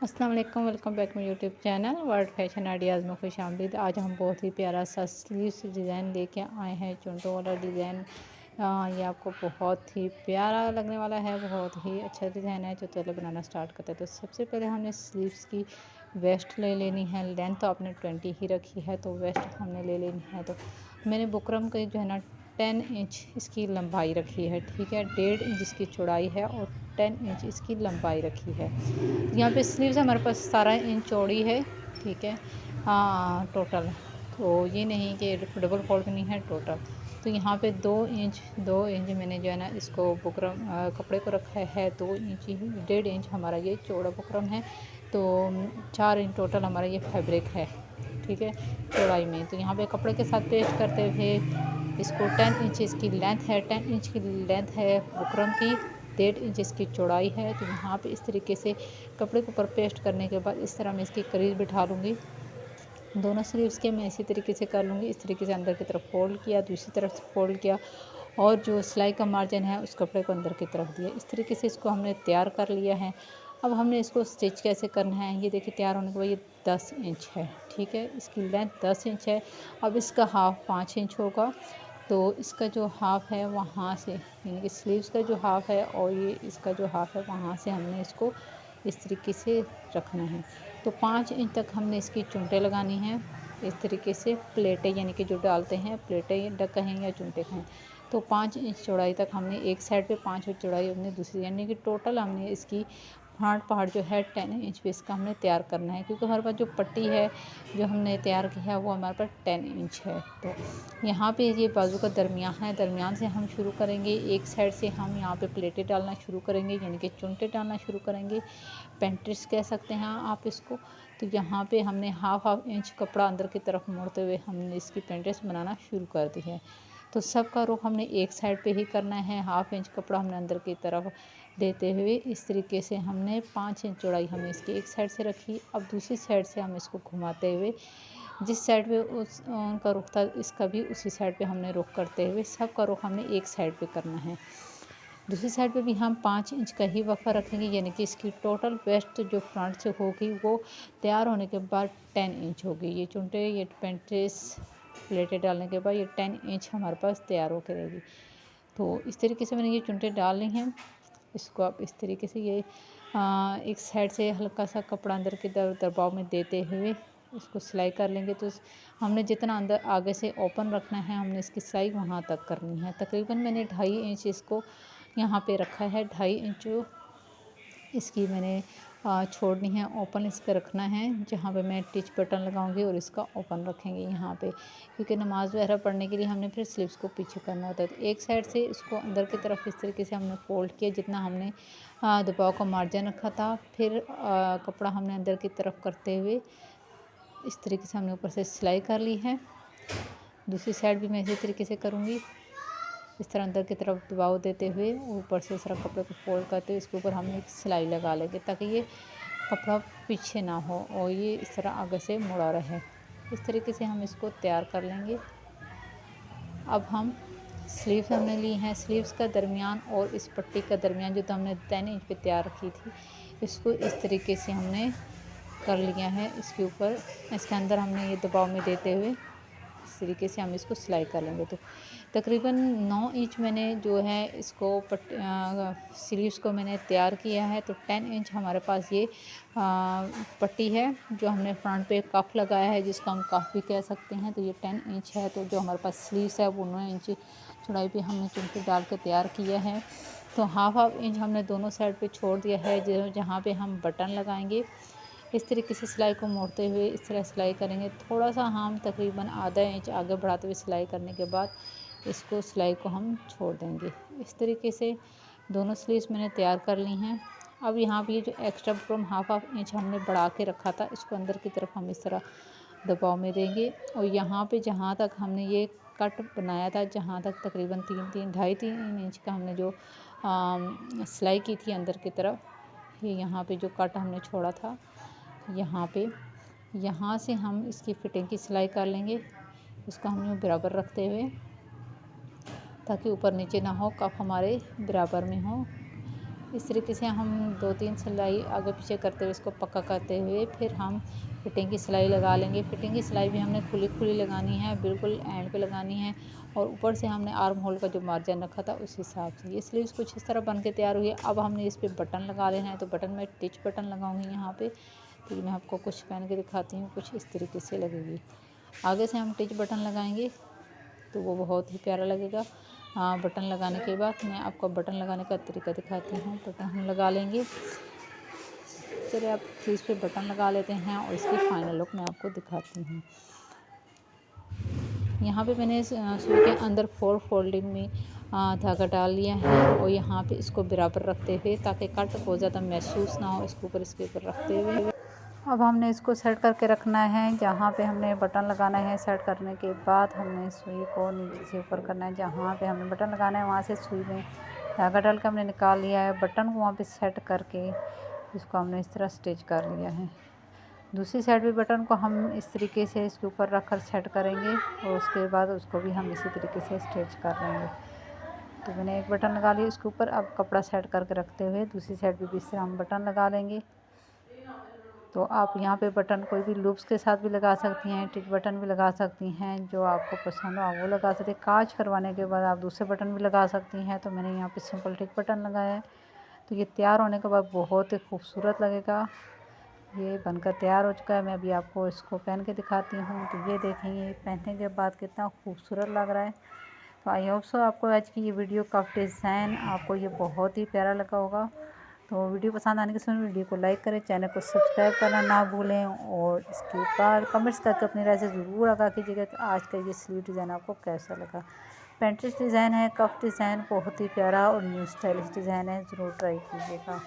अस्सलाम वालेकुम, welcome back my YouTube channel world fashion ideas में खुश आमदीद। आज हम बहुत ही प्यारा सा स्लीव्स डिज़ाइन लेके आए हैं। चुनटों वाला डिज़ाइन ये आपको बहुत ही प्यारा लगने वाला है। बहुत ही अच्छा डिज़ाइन है। जो चलो बनाना स्टार्ट करते हैं तो सबसे पहले हमने स्लीव्स की वेस्ट ले लेनी है। लेंथ तो आपने 20 ही रखी है, तो वेस्ट हमने ले लेनी है। तो मैंने बुकरम की जो है ना 10 इंच इसकी लंबाई रखी है, ठीक है। 1.5 इंच इसकी चौड़ाई है और 10 इंच इसकी लंबाई रखी है। यहाँ पे स्लीव्स हमारे पास 17 इंच चौड़ी है, ठीक है। हाँ टोटल, तो ये नहीं कि डबल फोल्ड नहीं है टोटल। तो यहाँ पे 2 इंच मैंने जो है ना इसको बुकरम कपड़े को रखा है। 2 इंच ही, 1.5 इंच हमारा ये चौड़ा बुकरम है। तो 4 इंच टोटल हमारा ये फैब्रिक है, ठीक है, चौड़ाई में। तो यहाँ पे कपड़े के साथ पेस्ट करते हुए इसको 10 इंच इसकी लेंथ है, 10 इंच की लेंथ है बुकरम की, 1.5 इंच इसकी चौड़ाई है। तो यहाँ पे इस तरीके से कपड़े के ऊपर पेस्ट करने के बाद इस तरह मैं इसकी करीज बिठा लूँगी। दोनों स्लीव्स के मैं इसी तरीके से कर लूँगी। इस तरीके से अंदर की तरफ फोल्ड किया, दूसरी तरफ से फोल्ड किया और जो सिलाई का मार्जिन है उस कपड़े को अंदर की तरफ दिया। इस तरीके से इसको हमने तैयार कर लिया है। अब हमने इसको स्टिच कैसे करना है, ये देखिए तैयार होने के बाद ये 10 इंच है, ठीक है। इसकी लेंथ 10 इंच है। अब इसका हाफ 5 इंच होगा। तो इसका जो हाफ है वहाँ से, यानी कि स्लीव्स का जो हाफ है और ये इसका जो हाफ है वहाँ से हमने इसको इस तरीके से रखना है। तो 5 इंच तक हमने इसकी चुनटें लगानी हैं। इस तरीके से प्लेटें, यानी कि जो डालते हैं प्लेटें कहें या चुनटें कहें। तो 5 इंच चौड़ाई तक हमने एक साइड पे, 5 इंच चौड़ाई हमने दूसरी, यानी कि टोटल हमने इसकी फ्रंट पार्ट जो है 10 इंच पे इसका हमने तैयार करना है। क्योंकि हमारे पास जो पट्टी है जो हमने तैयार की है वो हमारे पास 10 इंच है। तो यहाँ पे ये बाजू का दरमियान है, दरमियान से हम शुरू करेंगे। एक साइड से हम यहाँ पे प्लेटें डालना शुरू करेंगे, यानी कि चुनटें डालना शुरू करेंगे, पेंट्रिस कह सकते हैं आप इसको। तो यहाँ पे हमने हाफ इंच कपड़ा अंदर की तरफ मोड़ते हुए हमने इसकी पेंट्रिस बनाना शुरू कर दी है। तो सबका रुख हमने एक साइड पे ही करना है। हाफ इंच कपड़ा हमने अंदर की तरफ देते हुए इस तरीके से हमने 5 इंच चौड़ाई हमने इसकी एक साइड से रखी। अब दूसरी साइड से हम इसको घुमाते हुए जिस साइड पे उस उनका रुख था इसका भी उसी साइड पे हमने रुख करते हुए सबका रुख हमने एक साइड पे करना है। दूसरी साइड पे भी हम 5 इंच का ही वफ़ा रखेंगे, यानी कि इसकी टोटल वेस्ट जो फ्रंट से होगी वो तैयार होने के बाद 10 इंच होगी। ये चुनटे, ये पेंट्रेस प्लेटें डालने के बाद ये 10 इंच हमारे पास तैयार होकर रहेगी। तो इस तरीके से मैंने ये चुनटे डाल ली हैं। इसको आप इस तरीके से ये एक साइड से हल्का सा कपड़ा अंदर के दबाव में देते हुए इसको सिलाई कर लेंगे। तो हमने जितना अंदर आगे से ओपन रखना है हमने इसकी सिलाई वहाँ तक करनी है। तकरीबन मैंने 2.5 इंच इसको यहाँ पे रखा है। 2.5 इंच इसकी मैंने छोड़नी है, ओपन इसका रखना है। जहाँ पे मैं टिच बटन लगाऊंगी और इसका ओपन रखेंगे यहाँ पे, क्योंकि नमाज़ वगैरह पढ़ने के लिए हमने फिर स्लीव्स को पीछे करना होता है। तो एक साइड से इसको अंदर की तरफ इस तरीके से हमने फोल्ड किया जितना हमने दबाव का मार्जिन रखा था। फिर कपड़ा हमने अंदर की तरफ करते हुए इस तरीके से हमने ऊपर से सिलाई कर ली है। दूसरी साइड भी मैं इसी तरीके से करूँगी। इस तरह अंदर की तरफ दबाव देते हुए ऊपर से इस तरह कपड़े को फोल्ड करते हुए इसके ऊपर हम एक सिलाई लगा लेंगे ताकि ये कपड़ा पीछे ना हो और ये इस तरह आगे से मुड़ा रहे। इस तरीके से हम इसको तैयार कर लेंगे। अब हम स्लीव्स हमने ली हैं। स्लीव्स का दरमियान और इस पट्टी का दरमियान जो तो हमने 10 इंच पे तैयार रखी थी, इसको इस तरीके से हमने कर लिया है। इसके ऊपर इसके अंदर हमने ये दबाव में देते हुए इस तरीके से हम इसको सिलाई कर लेंगे। तो तकरीबन 9 इंच मैंने जो है इसको स्लीव्स को मैंने तैयार किया है। तो 10 इंच हमारे पास ये पट्टी है जो हमने फ्रंट पे कफ लगाया है, जिसको हम कफ भी कह सकते हैं। तो ये 10 इंच है। तो जो हमारे पास स्लीव्स है वो 9 इंच चौड़ाई पे हमने चुनटी डाल के तैयार किया है। तो हाफ इंच हमने दोनों साइड पे छोड़ दिया है जहाँ पे हम बटन लगाएंगे। इस तरीके से सिलाई को मोड़ते हुए इस तरह सिलाई करेंगे। थोड़ा सा हम तकरीबन आधा इंच आगे बढ़ाते हुए सिलाई करने के बाद इसको सिलाई को हम छोड़ देंगे। इस तरीके से दोनों स्लीव्स मैंने तैयार कर ली हैं। अब यहाँ पे जो एक्स्ट्रा बुकरम हाफ इंच हमने बढ़ा के रखा था इसको अंदर की तरफ हम इस तरह दबाव में देंगे और यहाँ पे जहाँ तक हमने ये कट बनाया था, जहाँ तक तकरीबन 3 इंच का हमने जो सिलाई की थी अंदर की तरफ, ये यहाँ पे जो कट हमने छोड़ा था यहाँ से हम इसकी फिटिंग की सिलाई कर लेंगे। इसको हम बराबर रखते हुए ताकि ऊपर नीचे ना हो, कप हमारे बराबर में हो। इस तरीके से हम 2-3 सिलाई आगे पीछे करते हुए इसको पक्का करते हुए फिर हम फिटिंग की सिलाई लगा लेंगे। फिटिंग की सिलाई भी हमने खुली लगानी है, बिल्कुल एंड पे लगानी है और ऊपर से हमने आर्म होल का जो मार्जिन रखा था उस हिसाब से। ये स्लीव्स कुछ इस तरह बन के तैयार हुई है। अब हमने इस पे बटन लगा लेना है, तो बटन में टिच बटन लगाऊंगी यहाँ पे। तो मैं आपको कुछ पहन के दिखाती हूँ, कुछ इस तरीके से लगेगी। आगे से हम टिच बटन लगाएंगे तो वो बहुत ही प्यारा लगेगा। बटन लगाने के बाद मैं आपको बटन लगाने का तरीका दिखाती हूँ। बटन हम लगा लेंगे। चलिए आप इस पे बटन लगा लेते हैं और इसकी फाइनल लुक मैं आपको दिखाती हूँ। यहाँ पे मैंने सुई के अंदर 4 फोल्डिंग में धागा डाल लिया है और यहाँ पे इसको बराबर रखते हुए ताकि कट बहुत ज़्यादा महसूस ना हो, इसके ऊपर रखते हुए अब हमने इसको सेट करके रखना है। जहाँ पे हमने बटन लगाना है, सेट करने के बाद हमने सुई को नीचे से ऊपर करना है। जहाँ पे हमने बटन लगाना है वहाँ से सुई में धागा डाल के हमने निकाल लिया है। बटन को वहाँ पे सेट करके इसको हमने इस तरह स्टिच कर लिया है। दूसरी साइड भी बटन को हम इस तरीके से इसके ऊपर रख कर सेट करेंगे और उसके बाद उसको भी हम इसी तरीके से स्टिच कर लेंगे। तो मैंने एक बटन लगा लिया इसके ऊपर। अब कपड़ा सेट करके रखते हुए दूसरी साइड भी इस तरह हम बटन लगा लेंगे। तो आप यहाँ पे बटन कोई भी लूप्स के साथ भी लगा सकती हैं, टिच बटन भी लगा सकती हैं, जो आपको पसंद हो वो लगा सकते हैं। काज करवाने के बाद आप दूसरे बटन भी लगा सकती हैं। तो मैंने यहाँ पे सिंपल टिच बटन लगाया है। तो ये तैयार होने के बाद बहुत ही खूबसूरत लगेगा। ये बनकर तैयार हो चुका है। मैं अभी आपको इसको पहन के दिखाती हूँ। तो ये देखेंगे पहनने के बाद कितना खूबसूरत लग रहा है। तो आई होप सो आपको आज की ये वीडियो का डिज़ाइन आपको ये बहुत ही प्यारा लगा होगा। तो वीडियो पसंद आने के समय वीडियो को लाइक करें, चैनल को सब्सक्राइब करना ना भूलें और इसके बाद कमेंट्स करके अपनी राय से ज़रूर आगाह कीजिएगा कि आज का ये स्लीव डिज़ाइन आपको कैसा लगा। पेंटिस डिज़ाइन है, कफ डिज़ाइन बहुत ही प्यारा और न्यू स्टाइलिश डिज़ाइन है, ज़रूर ट्राई कीजिएगा।